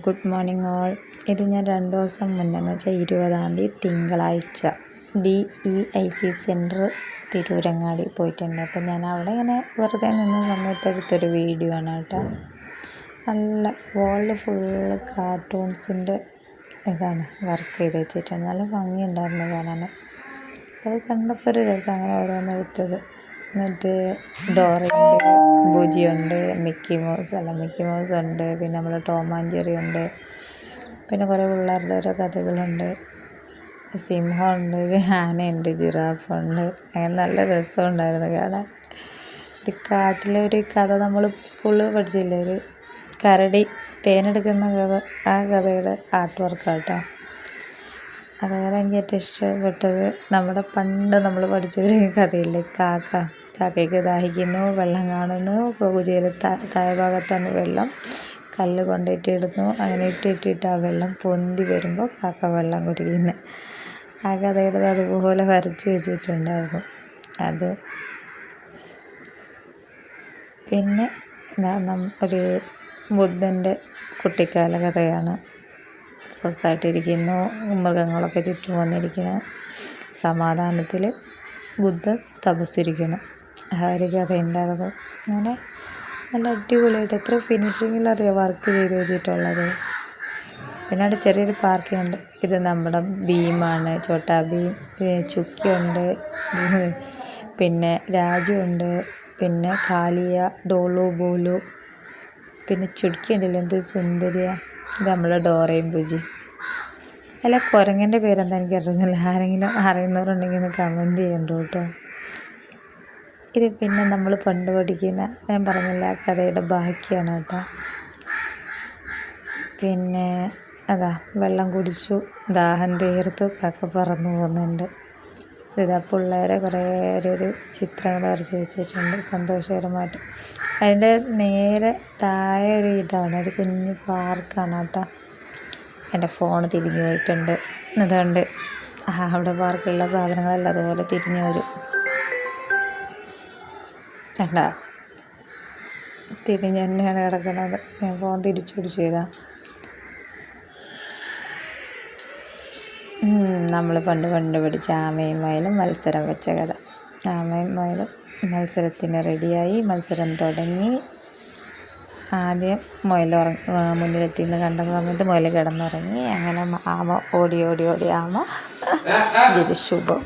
Good morning all. ഇത് ഞാൻ 2 ദിവസം മുന്നേ എന്ന് വെച്ചാൽ 20-ാം തീയതി തിങ്കളാഴ്ച DEIC സെൻറ്റർ തിരൂരങ്ങാടി പോയിട്ടുണ്ട്. അപ്പോൾ ഞാൻ അവിടെ ഇങ്ങനെ വെറുതെ നിന്ന സമയത്ത് എടുത്തൊരു വീഡിയോ ആണ് കേട്ടോ. നല്ല വാളിൽ ഫുള്ള് കാർട്ടൂൺസിൻ്റെ ഇതാണ് വർക്ക് ചെയ്ത് വെച്ചിട്ടുണ്ട്. നല്ല ഭംഗിയുണ്ടായിരുന്നു കാണാൻ. അപ്പോൾ അത് കണ്ടപ്പോൾ ഒരു രസം, അങ്ങനെ ഓരോന്നെടുത്തത്. എന്നിട്ട് ഡോറയുണ്ട്, ബുജിയുണ്ട്, മിക്കി മൗസ് ഉണ്ട്, പിന്നെ നമ്മൾ ടോം ആൻഡ് ജെറി ഉണ്ട്, പിന്നെ കുറേ പിള്ളേരുടെ ഓരോ കഥകളുണ്ട്, സിംഹമുണ്ട്, ആനയുണ്ട്, ജിറാഫുണ്ട്. അങ്ങനെ നല്ല രസമുണ്ടായിരുന്നു കാണാൻ. ഇത് കാട്ടിലെ ഒരു കഥ നമ്മൾ സ്കൂളിൽ പഠിച്ചില്ലേ, ഒരു കരടി തേനെടുക്കുന്ന കഥ, ആ കഥയുടെ ആർട്ട് വർക്കാട്ടോ. അതുപോലെ എനിക്ക് ഏറ്റവും ഇഷ്ടപ്പെട്ടത് നമ്മുടെ പണ്ട് നമ്മൾ പഠിച്ചൊരു കഥയില്ലേ, കാക്കയ്ക്ക് ദാഹിക്കുന്നു, വെള്ളം കാണുന്നു, കൂജയിൽ താഴെ ഭാഗത്താണ് വെള്ളം, കല്ല് കൊണ്ടിട്ടിടുന്നു, അങ്ങനെ ഇട്ടിട്ട് ആ വെള്ളം പൊന്തി വരുമ്പോൾ കാക്ക വെള്ളം കുടിക്കുന്നു. ആ കഥയുടെ അതുപോലെ വരച്ച് വെച്ചിട്ടുണ്ടായിരുന്നു. അത് പിന്നെ ഒരു ബുദ്ധൻ്റെ കുട്ടിക്കാല കഥയാണ്. സ്വസ്ഥമായിട്ടിരിക്കുന്നു, മൃഗങ്ങളൊക്കെ ചുറ്റും വന്നിരിക്കണം, സമാധാനത്തിൽ ബുദ്ധ തപസ്സിരിക്കണം. ആ ഒരു കഥ ഉണ്ടായിരുന്നു. അങ്ങനെ നല്ല അടിപൊളിയായിട്ട് എത്ര ഫിനിഷിങ്ങിലറിയാം വർക്ക് ചെയ്ത് വെച്ചിട്ടുള്ളത്. പിന്നെ അവിടെ ചെറിയൊരു പാർക്കുണ്ട്. ഇത് നമ്മുടെ ഭീമാണ്, ചോട്ടാ ഭീം, ചുക്കിയുണ്ട്, പിന്നെ രാജുണ്ട്, പിന്നെ കാലിയ, ഡോളു ബോലു, പിന്നെ ചുടുക്കി ഉണ്ടല്ലോ, എന്ത് സുന്ദരിയാണ്. ഇത് നമ്മളെ ഡോറയും ബുജി. അല്ല, കുരങ്ങൻ്റെ പേരെന്താ എനിക്കറിയില്ല. ആരെങ്കിലും അറിയുന്നവരുണ്ടെങ്കിൽ ഒന്ന് കമൻറ്റ് ചെയ്യണ്ടോ കേട്ടോ. ഇത് പിന്നെ നമ്മൾ പണ്ട് പഠിക്കുന്ന, ഞാൻ പറഞ്ഞില്ല, ആ കഥയുടെ ബാക്കിയാണ് കേട്ടോ. പിന്നെ അതാ വെള്ളം കുടിച്ചു, ദാഹം തീർത്തു, കാക്ക പറന്നു പോകുന്നുണ്ട്. ഇതാ പിള്ളേരെ കുറേ ഒരു ചിത്രങ്ങൾ വരച്ച് വെച്ചിട്ടുണ്ട് സന്തോഷകരമായിട്ട്. അതിൻ്റെ നേരെ താഴെ ഒരു ഇതാണ്, ഒരു കുഞ്ഞു പാർക്കാണ് കേട്ടോ. എൻ്റെ ഫോൺ തിരിഞ്ഞു പോയിട്ടുണ്ട്, അതുകൊണ്ട് അവിടെ പാർക്കുള്ള സാധനങ്ങളെല്ലാം അതുപോലെ തിരിഞ്ഞു വരും. വേണ്ട, തിരിഞ്ഞ് തന്നെയാണ് കിടക്കുന്നത്. ഞാൻ ഫോൺ തിരിച്ചു പിടിച്ചു ചെയ്താൽ. നമ്മൾ പണ്ട് പഠിച്ച ആമയും മയിലും മത്സരം വെച്ച കഥ. ആമയും മയിലും മത്സരത്തിന് റെഡിയായി. മത്സരം തുടങ്ങി. ആദ്യം മുയൽ മുന്നിലെത്തിയെന്ന് കണ്ട സമയത്ത് മുയൽ കിടന്നുറങ്ങി. അങ്ങനെ ആമ ഓടി ആമ ശുഭം.